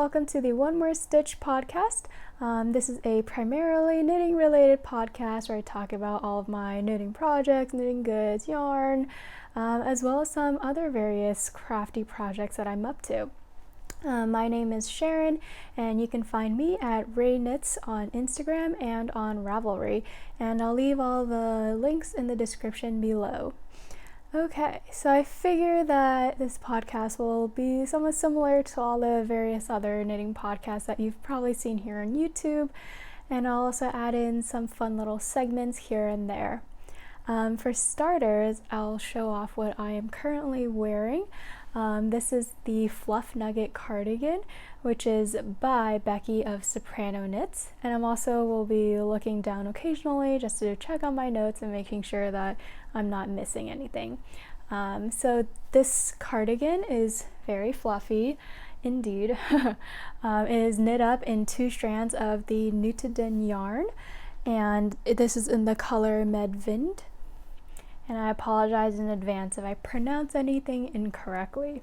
welcome to the One More Stitch podcast. This is a primarily knitting related podcast where I talk about all of my knitting projects, knitting goods, yarn, as well as some other various crafty projects that I'm up to. My name is Sharon, and you can find me at Ray Knits on Instagram and on Ravelry, and I'll leave all the links in the description below. Okay, so I figure that this podcast will be somewhat similar to all the various other knitting podcasts that you've probably seen here on YouTube, and I'll also add in some fun little segments here and there. For starters, I'll show off what I am currently wearing. This is the Fluff Nugget cardigan, which is by Becky of Soprano Knits, and I'm also will be looking down occasionally just to check on my notes and making sure that I'm not missing anything. So this cardigan is very fluffy indeed. It is knit up in 2 strands of the Nutiden yarn, and this is in the color Medvind. And I apologize in advance if I pronounce anything incorrectly.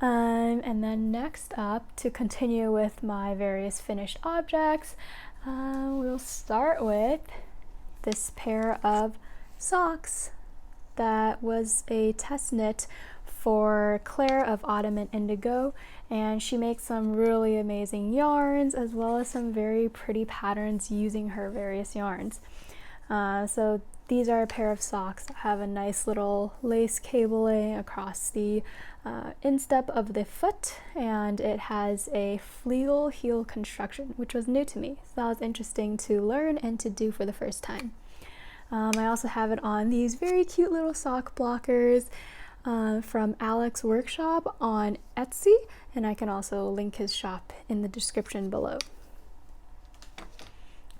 And then next up, to continue with my various finished objects, we'll start with this pair of socks that was a test knit for Claire of Autumn and Indigo, and she makes some really amazing yarns as well as some very pretty patterns using her various yarns. So these are a pair of socks that have a nice little lace cabling across the instep of the foot, and it has a fleagle heel construction, which was new to me, so that was interesting to learn and to do for the first time. I also have it on these very cute little sock blockers from Alex's Workshop on Etsy, and I can also link his shop in the description below.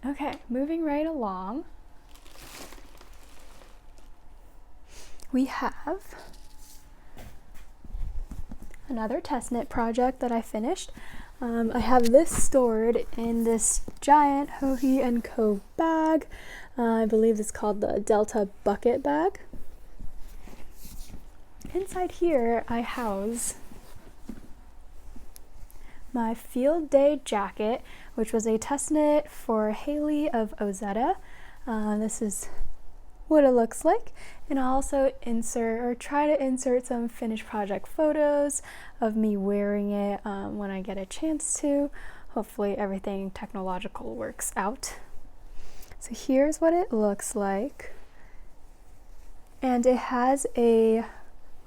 Okay, moving right along. We have another test knit project that I finished. I have this stored in this giant Hohi & Co bag. I believe it's called the Delta Bucket bag. Inside here I house my field day jacket, which was a test knit for Hailey of Ozetta. This is what it looks like, and I'll also try to insert some finished project photos of me wearing it when I get a chance to. Hopefully everything technological works out. So here's what it looks like, and it has a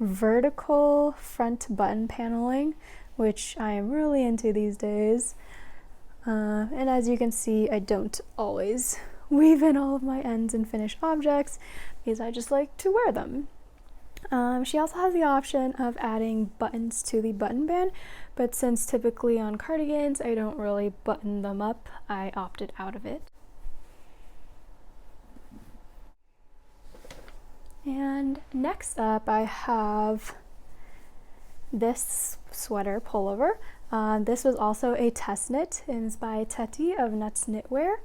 vertical front button paneling, which I am really into these days, and as you can see, I don't always weave in all of my ends and finished objects because I just like to wear them. She also has the option of adding buttons to the button band, but since typically on cardigans I don't really button them up, I opted out of it. And next up I have this sweater pullover. This was also a test knit, and it's by Teti of Nutsknitwear.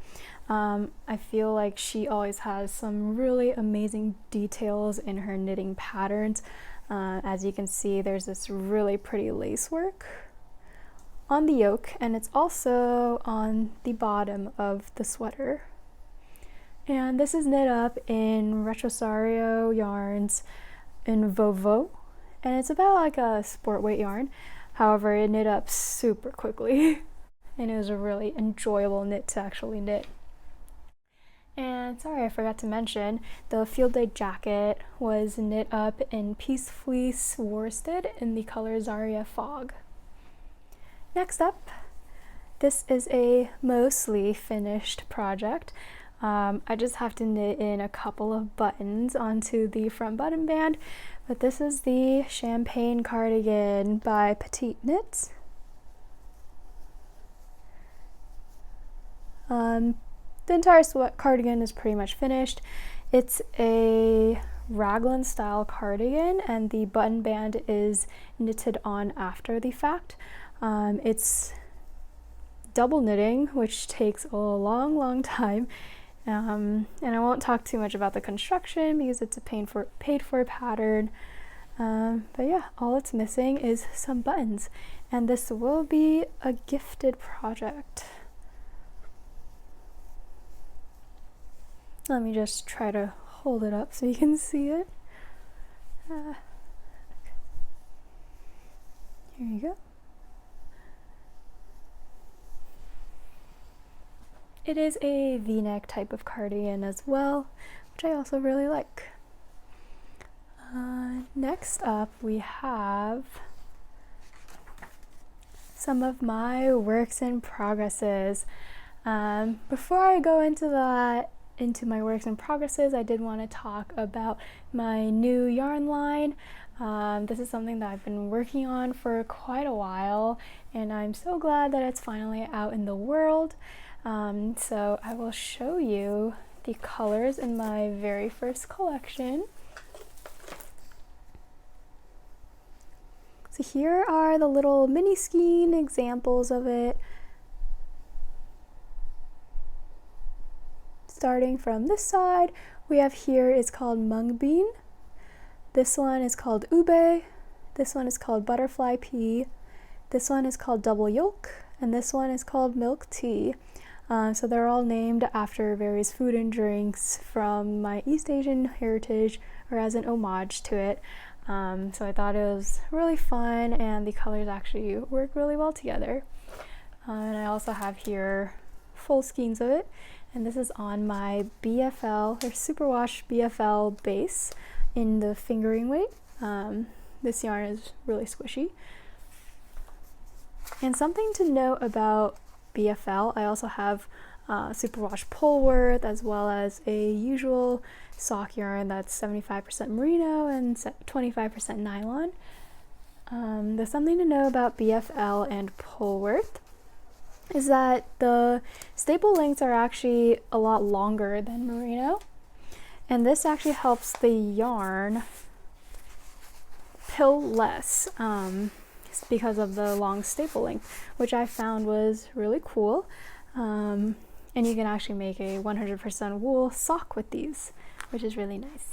I feel like she always has some really amazing details in her knitting patterns. As you can see, there's this really pretty lace work on the yoke, and it's also on the bottom of the sweater. And this is knit up in Retrosaria yarns in Vovó, and it's about like a sport weight yarn. However, it knit up super quickly and it was a really enjoyable knit to actually knit. And sorry, I forgot to mention, the field day jacket was knit up in Peace Fleece worsted in the color Zarya Fog. Next up, this is a mostly finished project. I just have to knit in a couple of buttons onto the front button band, but this is the Champagne cardigan by PetiteKnit. The entire cardigan is pretty much finished. It's a raglan style cardigan, and the button band is knitted on after the fact. It's double knitting, which takes a long time. And I won't talk too much about the construction because it's a paid for pattern. But yeah, all it's missing is some buttons. and this will be a gifted project. Let me just try to hold it up so you can see it. Here you go. It is a V-neck type of cardigan as well, which I also really like. Next up, we have some of my works in progresses. Before I go into my works in progresses, I did want to talk about my new yarn line. This is something that I've been working on for quite a while, and I'm so glad that it's finally out in the world. So I will show you the colors in my very first collection. So here are the little mini skein examples of it. Starting from this side, we have here is called mung bean. This one is called ube. This one is called butterfly pea. This one is called double yolk, and this one is called milk tea. So they're all named after various food and drinks from my East Asian heritage, or as an homage to it. So I thought it was really fun, and the colors actually work really well together. And I also have here full skeins of it, and this is on my BFL, or superwash BFL base in the fingering weight. This yarn is really squishy. And something to note about BFL, I also have superwash Pullover, as well as a usual sock yarn that's 75% merino and 25% nylon. There's something to know about BFL and Pullover is that the staple lengths are actually a lot longer than merino, and this actually helps the yarn pill less because of the long staple length, which I found was really cool. And you can actually make a 100% wool sock with these, which is really nice.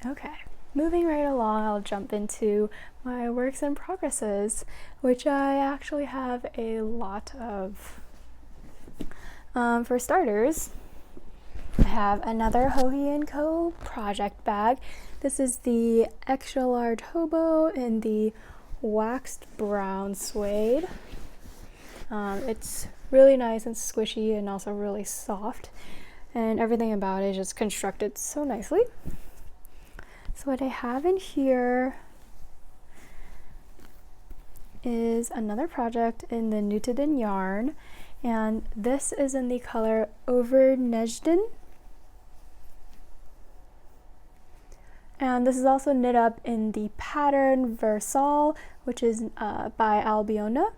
Okay, moving right along, I'll jump into my works in progresses, which I actually have a lot of. For starters, I have another Hohi & Co. project bag. This is the extra large hobo in the waxed brown suede. It's really nice and squishy and also really soft, and everything about it is just constructed so nicely. So what I have in here is another project in the Nutiden yarn, and this is in the color Over Nejden. And this is also knit up in the pattern Versal, which is by Albiona.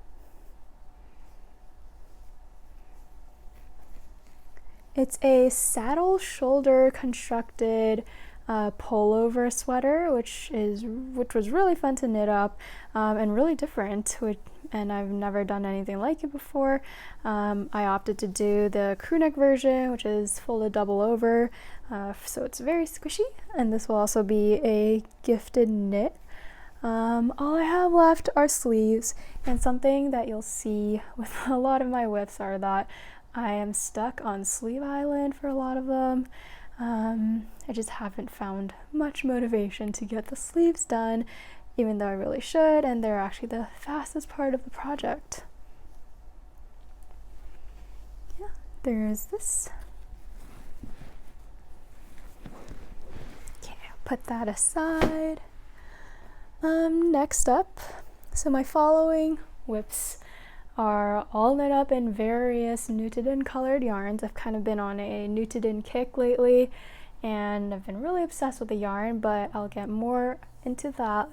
It's a saddle shoulder constructed pullover sweater, which was really fun to knit up and really different, and I've never done anything like it before. I opted to do the crew neck version, which is folded double over, so it's very squishy, and this will also be a gifted knit. All I have left are sleeves, and something that you'll see with a lot of my WIPs are that I am stuck on Sleeve Island for a lot of them. I just haven't found much motivation to get the sleeves done, even though I really should, and they're actually the fastest part of the project. Yeah, there's this. Okay, I'll put that aside. Next up, so my following WIPs are all knit up in various Nutiden colored yarns. I've kind of been on a Nutiden kick lately, and I've been really obsessed with the yarn, but I'll get more into that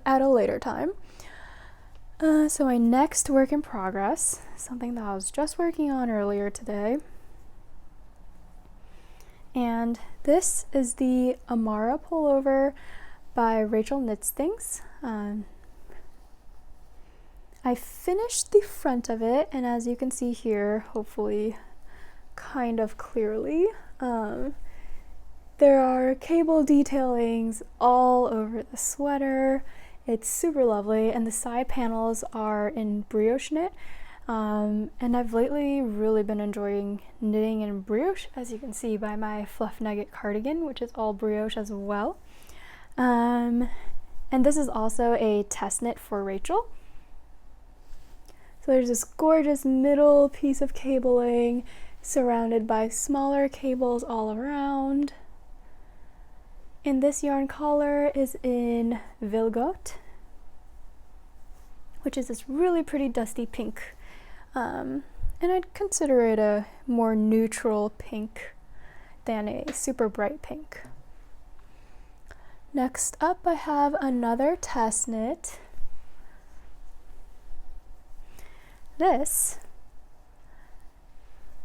at a later time. So my next work in progress, something that I was just working on earlier today, and this is the Amara pullover by Rachel Knits Things. I finished the front of it, and as you can see here, hopefully kind of clearly, There are cable detailings all over the sweater. It's super lovely, and the side panels are in brioche knit. And I've lately really been enjoying knitting in brioche, as you can see by my Fluff Nugget cardigan, which is all brioche as well. And this is also a test knit for Rachel. So there's this gorgeous middle piece of cabling surrounded by smaller cables all around. And this yarn color is in Vilgot, which is this really pretty dusty pink. And I'd consider it a more neutral pink than a super bright pink. Next up, I have another test knit. This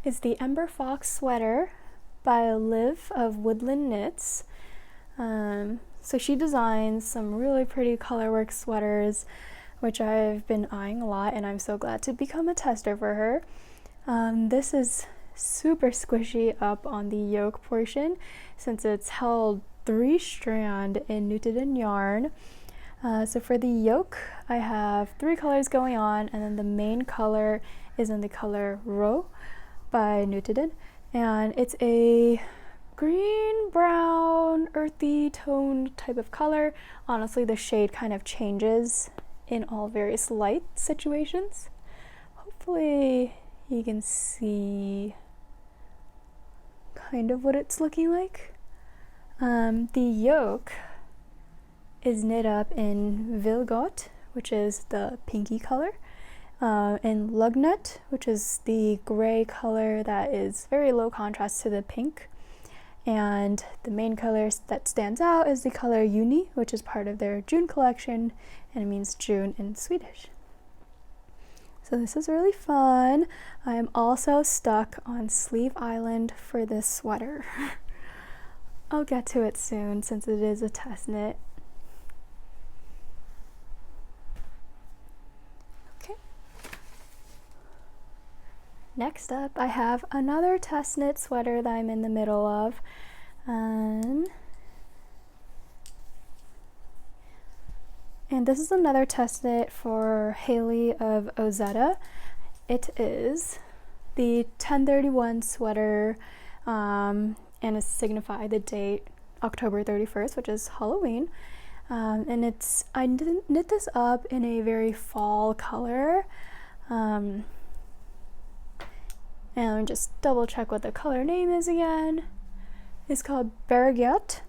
is the Ember Fox Sweater by Liv of Woodland Knits. So she designs some really pretty colorwork sweaters, which I've been eyeing a lot, and I'm so glad to become a tester for her. This is super squishy up on the yoke portion, since it's held 3-strand in Nutiden yarn. So for the yoke, I have 3 colors going on, and then the main color is in the color Ro by Nutiden, and it's a green, brown, earthy toned type of color. Honestly, the shade kind of changes in all various light situations. Hopefully you can see kind of what it's looking like. The yoke is knit up in Vilgot, which is the pinky color, in Lugnut, which is the gray color that is very low contrast to the pink. And the main color that stands out is the color Juni, which is part of their June collection, and it means June in Swedish. So this is really fun. I am also stuck on Sleeve Island for this sweater. I'll get to it soon since it is a test knit. Okay. Next up, I have another test knit sweater that I'm in the middle of. And this is another test knit for Hailey of Ozetta. It is the 1031 sweater, and it signified the date October 31st, which is Halloween. And I knit this up in a very fall color. And let me just double check what the color name is again. It's called Borchardt.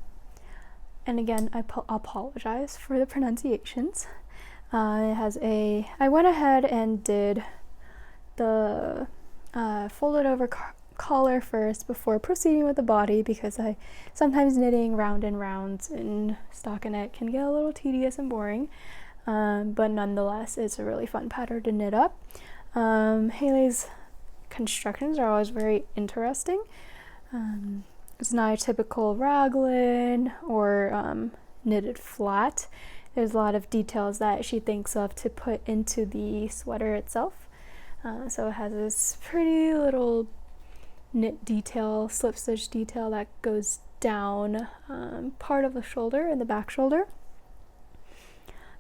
And again, I apologize for the pronunciations. I went ahead and did the folded over collar first before proceeding with the body, because sometimes knitting round and rounds in stockinette can get a little tedious and boring. But nonetheless, it's a really fun pattern to knit up. Hailey's constructions are always very interesting. It's not a typical raglan or knitted flat. There's a lot of details that she thinks of to put into the sweater itself. So it has this pretty little knit detail, slip stitch detail that goes down part of the shoulder and the back shoulder.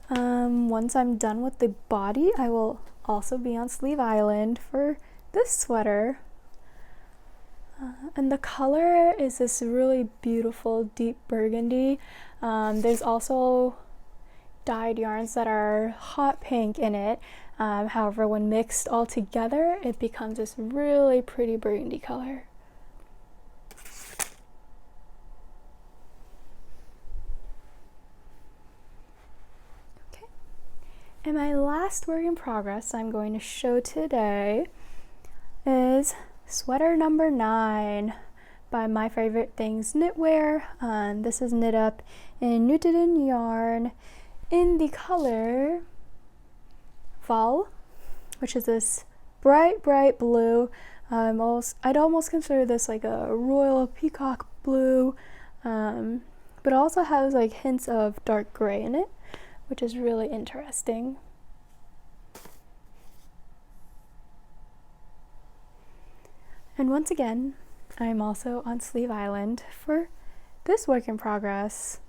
Once I'm done with the body, I will also be on Sleeve Island for this sweater. And the color is this really beautiful deep burgundy. There's also dyed yarns that are hot pink in it. However, when mixed all together, it becomes this really pretty burgundy color. Okay. And my last work in progress I'm going to show today is sweater number 9 by My Favorite Things Knitwear. This is knit up in Nutiden yarn in the color Val, which is this bright blue. I'd almost consider this like a royal peacock blue, but also has like hints of dark gray in it, which is really interesting. And once again, I'm also on Sleeve Island for this work in progress,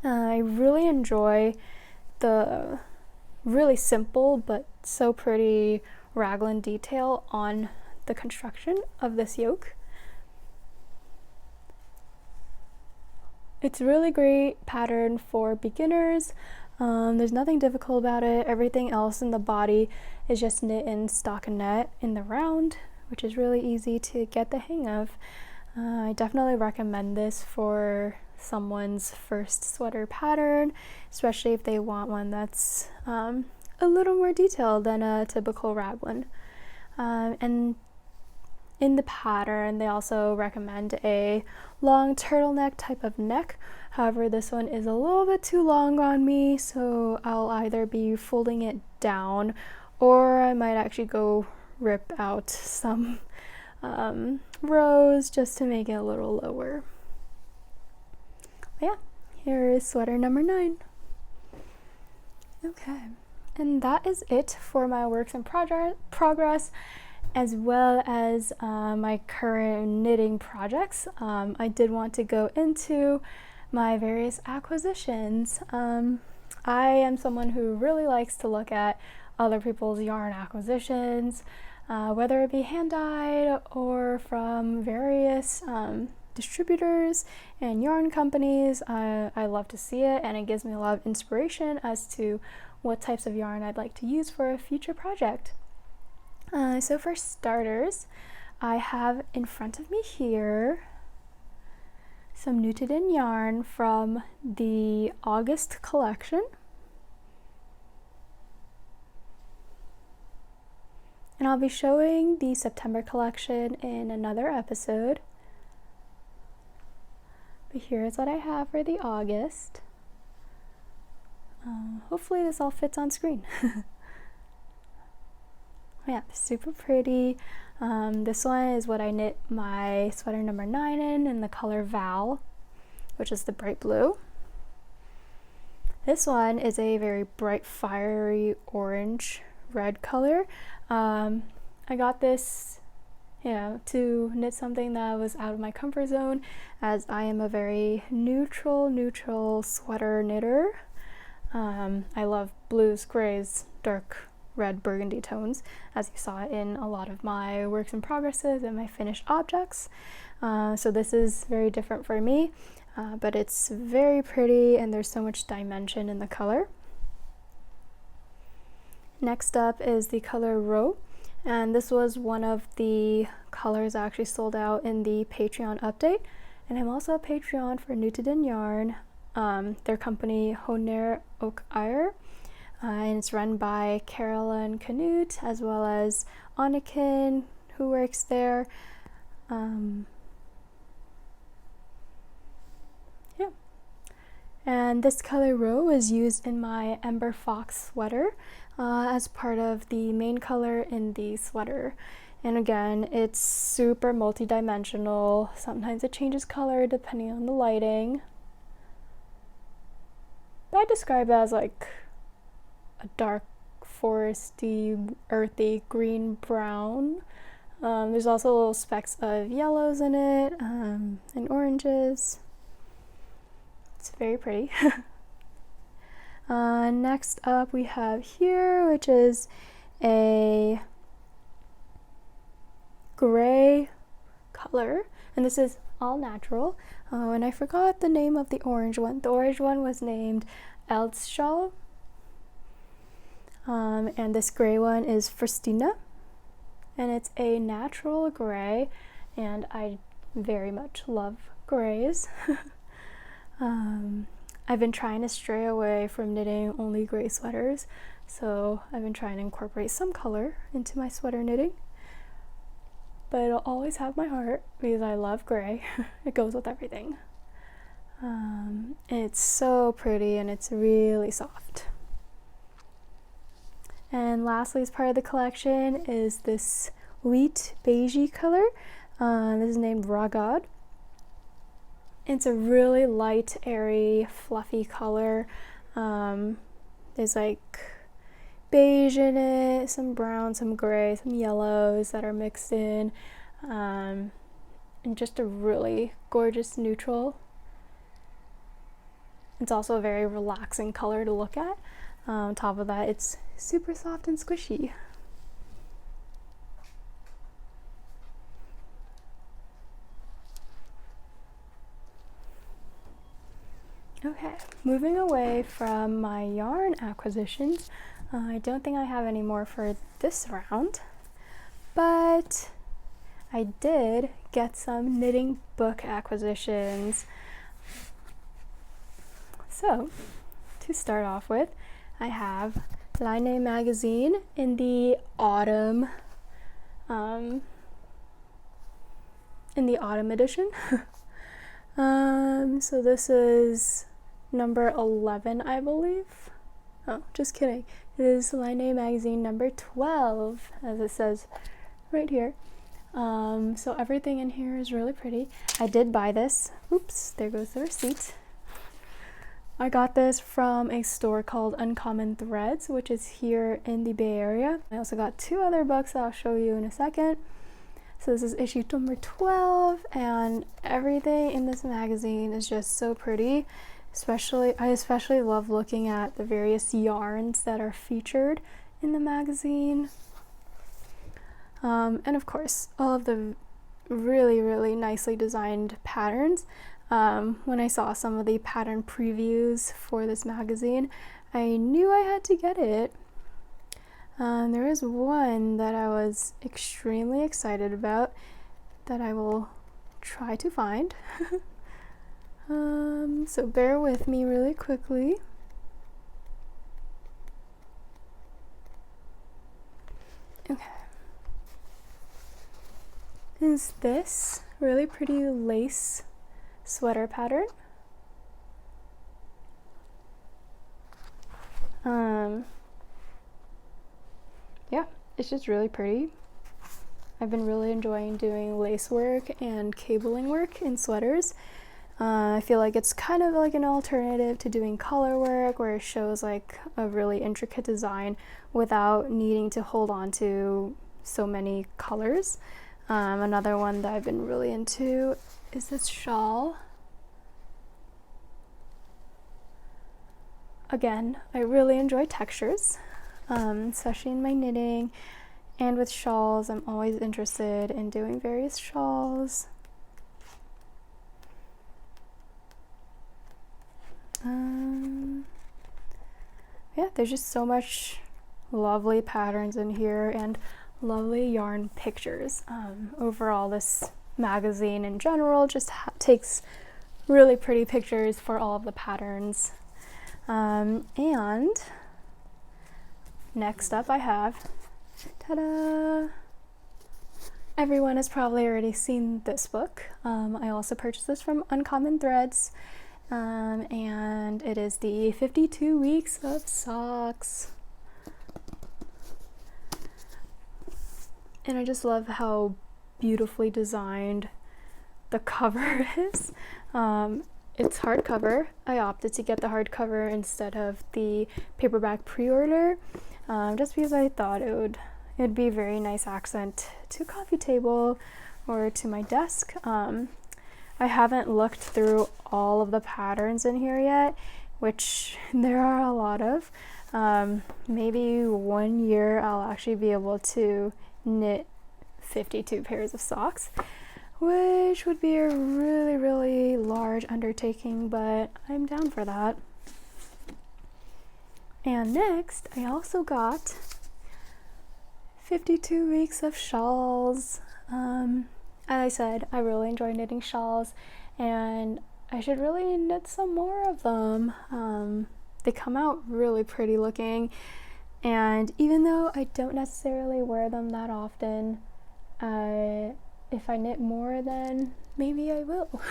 I really enjoy the really simple but so pretty raglan detail on the construction of this yoke. It's a really great pattern for beginners. There's nothing difficult about it. Everything else in the body is just knit in stockinette in the round, which is really easy to get the hang of. I definitely recommend this for someone's first sweater pattern, especially if they want one that's a little more detailed than a typical raglan. And in the pattern, they also recommend a long turtleneck type of neck. However, this one is a little bit too long on me, so I'll either be folding it down or I might actually go rip out some rows just to make it a little lower. But yeah, here is sweater number 9. Okay, and that is it for my works in progress, as well as my current knitting projects. I did want to go into my various acquisitions. I am someone who really likes to look at other people's yarn acquisitions, whether it be hand-dyed or from various distributors and yarn companies. I love to see it, and it gives me a lot of inspiration as to what types of yarn I'd like to use for a future project. So for starters, I have in front of me here some Nutiden yarn from the August collection. And I'll be showing the September collection in another episode. But here's what I have for the August. Hopefully this all fits on screen. Yeah, super pretty. This one is what I knit my sweater number 9 in the color Val, which is the bright blue. This one is a very bright, fiery orange red color. I got this, to knit something that was out of my comfort zone, as I am a very neutral sweater knitter. I love blues, grays, dark red, burgundy tones, as you saw in a lot of my works in progresses and my finished objects. So this is very different for me, but it's very pretty and there's so much dimension in the color. Next up is the color Ro, and this was one of the colors that actually sold out in the Patreon update. And I'm also a Patreon for Nutiden Yarn, their company Höner Oak Ire, and it's run by Caridgan as well as Anniken, who works there. And this color Ro is used in my Ember Fox Sweater as part of the main color in the sweater. And again, it's super multi-dimensional. Sometimes it changes color depending on the lighting. But I describe it as like a dark foresty, earthy green brown. There's also little specks of yellows in it and oranges. It's very pretty. Next up we have here, which is a gray color, and this is all natural. And I forgot the name of the orange one. The orange one was named Eldschall. And this gray one is Forstina, and it's a natural gray, and I very much love grays. I've been trying to stray away from knitting only gray sweaters, so I've been trying to incorporate some color into my sweater knitting, but it'll always have my heart because I love gray. It goes with everything. And it's so pretty and it's really soft. And lastly, as part of the collection is this wheat beigey color. This is named Ragad. It's a really light, airy, fluffy color. There's like beige in it, some brown, some gray, some yellows that are mixed in. in just a really gorgeous neutral. It's also a very relaxing color to look at. On top of that, it's super soft and squishy. Okay, moving away from my yarn acquisitions, I don't think I have any more for this round, but I did get some knitting book acquisitions. So, to start off with, I have Laine magazine in the autumn edition. So this is number 11, I believe. Oh, just kidding. It is Laine magazine number 12, as it says right here. So everything in here is really pretty. I did buy this. Oops, there goes the receipt. I got this from a store called Uncommon Threads, which is here in the Bay Area. I also got two other books that I'll show you in a second. So this is issue number 12, and everything in this magazine is just so pretty. I especially love looking at the various yarns that are featured in the magazine. And of course, all of the really, really nicely designed patterns. When I saw some of the pattern previews for this magazine, I knew I had to get it. There is one that I was extremely excited about that I will try to find. So bear with me really quickly. Okay. Is this really pretty lace sweater pattern. Yeah, it's just really pretty. I've been really enjoying doing lace work and cabling work in sweaters. I feel like it's kind of like an alternative to doing color work, where it shows like a really intricate design without needing to hold on to so many colors. Another one that I've been really into is this shawl. Again, I really enjoy textures, especially in my knitting, and with shawls, I'm always interested in doing various shawls. Yeah, there's just so much lovely patterns in here and lovely yarn pictures. Overall, this magazine in general just takes really pretty pictures for all of the patterns. And next up I have, ta-da! Everyone has probably already seen this book. I also purchased this from Uncommon Threads, and it is the 52 Weeks of Socks. And I just love how beautifully designed the cover is. It's hardcover. I opted to get the hardcover instead of the paperback pre-order, just because I thought it'd be a very nice accent to a coffee table or to my desk. I haven't looked through all of the patterns in here yet, which there are a lot of. Maybe one year I'll actually be able to knit 52 pairs of socks, which would be a really, really large undertaking, but I'm down for that. And next, I also got 52 weeks of shawls. As I said, I really enjoy knitting shawls, and I should really knit some more of them. They come out really pretty looking, and even though I don't necessarily wear them that often, if I knit more, then maybe I will.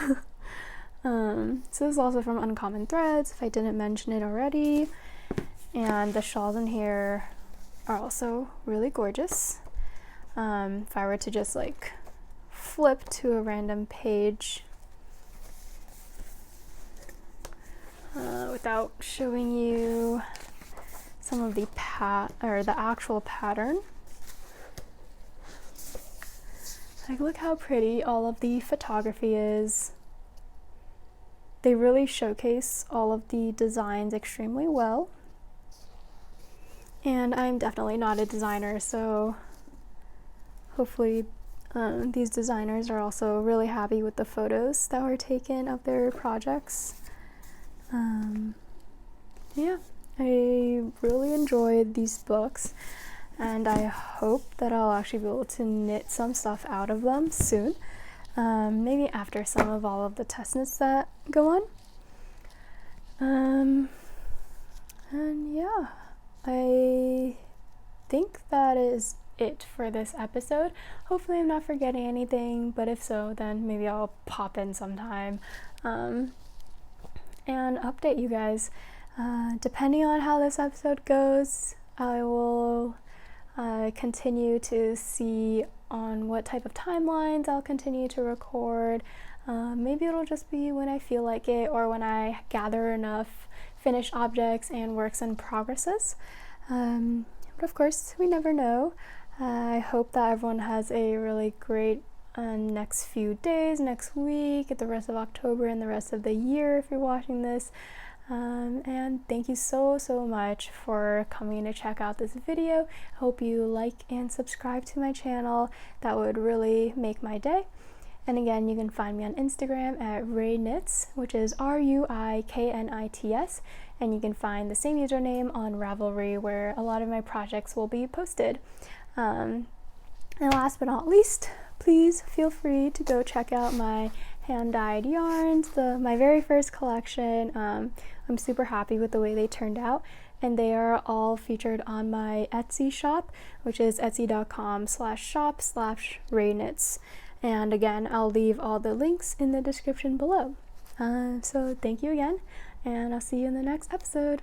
So this is also from Uncommon Threads, if I didn't mention it already. And the shawls in here are also really gorgeous. If I were to just like flip to a random page without showing you some of the actual pattern. Like, look how pretty all of the photography is. They really showcase all of the designs extremely well. And I'm definitely not a designer, so hopefully these designers are also really happy with the photos that were taken of their projects. Yeah, I really enjoyed these books, and I hope that I'll actually be able to knit some stuff out of them soon. Maybe after some of all of the test knits that go on. And yeah, I think that is it for this episode. Hopefully I'm not forgetting anything, but if so, then maybe I'll pop in sometime and update you guys. Depending on how this episode goes, I will continue to see on what type of timelines I'll continue to record. Maybe it'll just be when I feel like it, or when I gather enough finished objects and works in progresses. But of course, we never know. I hope that everyone has a really great next few days, next week, the rest of October, and the rest of the year if you're watching this. And thank you so much for coming to check out this video. I hope you like and subscribe to my channel. That would really make my day. And again, you can find me on Instagram at RuiKnits, which is RuiKnits, and you can find the same username on Ravelry, where a lot of my projects will be posted. And last but not least, please feel free to go check out my hand-dyed yarns, my very first collection. I'm super happy with the way they turned out, and they are all featured on my Etsy shop, which is etsy.com/shop/RuiKnits. And again, I'll leave all the links in the description below. So thank you again, and I'll see you in the next episode.